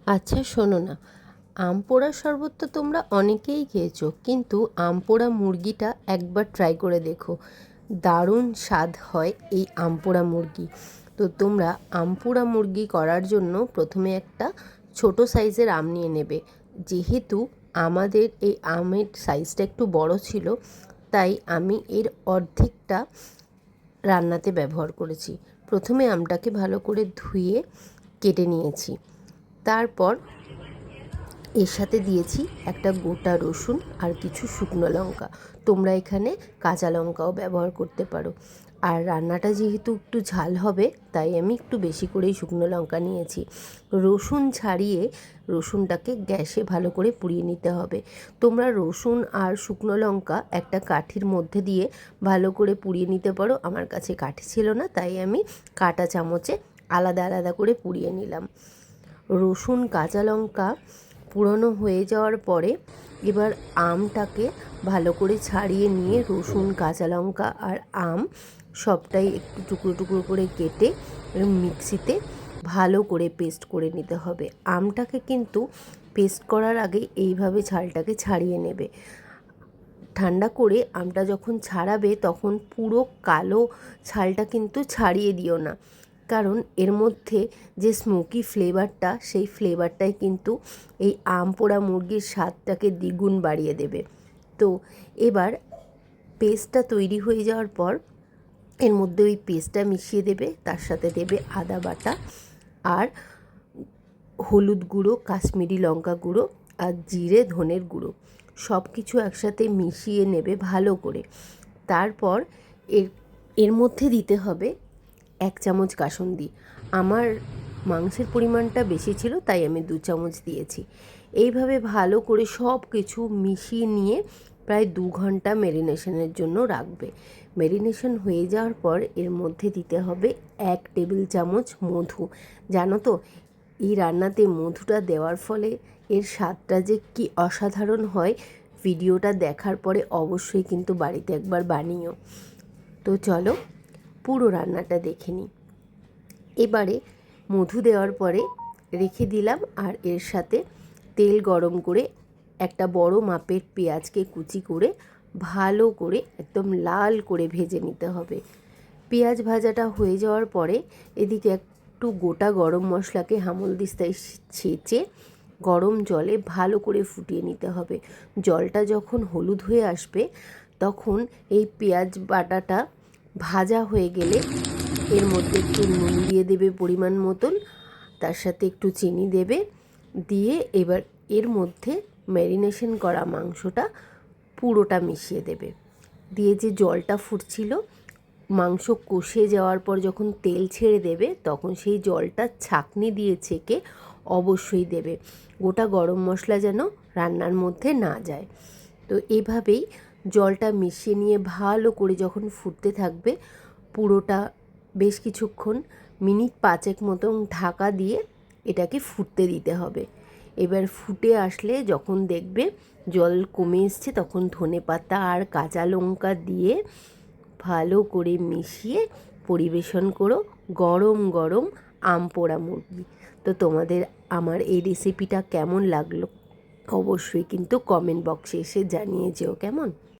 আচ্ছা শোনো না, আম পোড়ার শরবত তো তোমরা অনেকেই খেয়েছো, কিন্তু আম পোড়া মুরগিটা একবার ট্রাই করে দেখো। দারুণ স্বাদ হয় এই আম পোড়া মুরগি। তো তোমরা আম পোড়া মুরগি করার জন্য প্রথমে একটা ছোট সাইজের আম নিয়ে নেবে। যেহেতু আমাদের এই আমের সাইজটা একটু বড় ছিল, তাই আমি এর অর্ধেকটা রান্নাতে ব্যবহার করেছি। প্রথমে আমটাকে ভালো করে ধুয়ে কেটে নিয়েছি। তারপর এর সাথে দিয়েছি একটা গোটা রসুন আর কিছু শুকনো লঙ্কা। তোমরা এখানে কাঁচা লঙ্কাও ব্যবহার করতে পারো। আর রান্নাটা যেহেতু একটু ঝাল হবে, তাই আমি একটু বেশি করেই শুকনো লঙ্কা নিয়েছি। রসুন ছাড়িয়ে রসুনটাকে গ্যাসে ভালো করে পুড়িয়ে নিতে হবে। তোমরা রসুন আর শুকনো লঙ্কা একটা কাঠির মধ্যে দিয়ে ভালো করে পুড়িয়ে নিতে পারো। আমার কাছে কাঠি ছিল না, তাই আমি কাঁটা চামচে আলাদা আলাদা করে পুড়িয়ে নিলাম। রসুন কাঁচা লঙ্কা পুরনো হয়ে যাওয়ার পরে এবার আমটাকে ভালো করে ছাড়িয়ে নিয়ে রসুন কাঁচা লঙ্কা আর আম সবটাই একটু টুকরো টুকরো করে কেটে মিক্সিতে ভালো করে পেস্ট করে নিতে হবে। আমটাকে কিন্তু পেস্ট করার আগে এইভাবে ছালটাকে ছাড়িয়ে নেবে। ঠান্ডা করে আমটা যখন ছাড়াবে তখন পুরো কালো ছালটা কিন্তু ছাড়িয়ে দিও না, কারণ এর মধ্যে যে স্মোকি ফ্লেভারটা, সেই ফ্লেভারটাই কিন্তু এই আম পোড়া মুরগির স্বাদটাকে দ্বিগুণ বাড়িয়ে দেবে। তো এবার পেস্টটা তৈরি হয়ে যাওয়ার পর এর মধ্যে ওই পেস্টটা মিশিয়ে দেবে, তার সাথে দেবে আদা বাটা আর হলুদ গুঁড়ো, কাশ্মীরি লঙ্কা গুঁড়ো আর জিরে ধনের গুঁড়ো, সব কিছু একসাথে মিশিয়ে নেবে ভালো করে। তারপর এর এর মধ্যে দিতে হবে 1 চামচ কাসুন্দি। আমার মাংসের পরিমাণটা বেশি ছিল, তাই আমি 2 চামচ দিয়েছি। এইভাবে ভালো করে সব কিছু মিশিয়ে নিয়ে প্রায় 2 ঘন্টা ম্যারিনেশনের জন্য রাখবে। ম্যারিনেশন হয়ে যাওয়ার পর এর মধ্যে দিতে হবে 1 টেবিল চামচ মধু। জানো তো, এই রান্নাতে মধুটা দেওয়ার ফলে এর স্বাদটা যে কী অসাধারণ হয়, ভিডিওটা দেখার পরে অবশ্যই কিন্তু বাড়িতে একবার বানিও। তো চলো পুরো রান্নাটা দেখে নিই। এবারে মধু দেওয়ার পরে রেখে দিলাম, আর এর সাথে তেল গরম করে একটা বড় মাপের পেঁয়াজকে কুচি করে ভালো করে একদম লাল করে ভেজে নিতে হবে। পেঁয়াজ ভাজাটা হয়ে যাওয়ার পরে এদিকে একটু গোটা গরম মশলাকে হামলদিস্তায় ছেঁচে গরম জলে ভালো করে ফুটিয়ে নিতে হবে। জলটা যখন হলুদ হয়ে আসবে তখন এই পেঁয়াজ বাটাটা ভাজা হয়ে গেলে এর মধ্যে একটু নুন দিয়ে দেবে পরিমাণ মতন, তার সাথে একটু চিনি দেবে, দিয়ে এবার এর মধ্যে ম্যারিনেশন করা মাংসটা পুরোটা মিশিয়ে দেবে। দিয়ে যে জলটা ফুটছিল, মাংস কষে যাওয়ার পর যখন তেল ছেড়ে দেবে তখন সেই জলটা ছাঁকনি দিয়ে ছেঁকে অবশ্যই দেবে। গোটা গরম মশলা যেন রান্নার মধ্যে না যায়। তো এভাবেই জলটা মিশিয়ে নিয়ে ভালো করে যখন ফুটতে থাকবে, পুরোটা বেশ কিছুক্ষণ মিনিট 5 মতন ঢাকা দিয়ে এটাকে ফুটতে দিতে হবে। এবার ফুটে আসলে যখন দেখবে জল কমে এসছে, তখন ধনেপাতা আর কাঁচা লঙ্কা দিয়ে ভালো করে মিশিয়ে পরিবেশন করো গরম গরম আম পোড়া মুরগি। তো তোমাদের আমার এই রেসিপিটা কেমন লাগলো অবশ্যই কিন্তু কমেন্ট বক্সে এসে জানিয়ে যেও কেমন।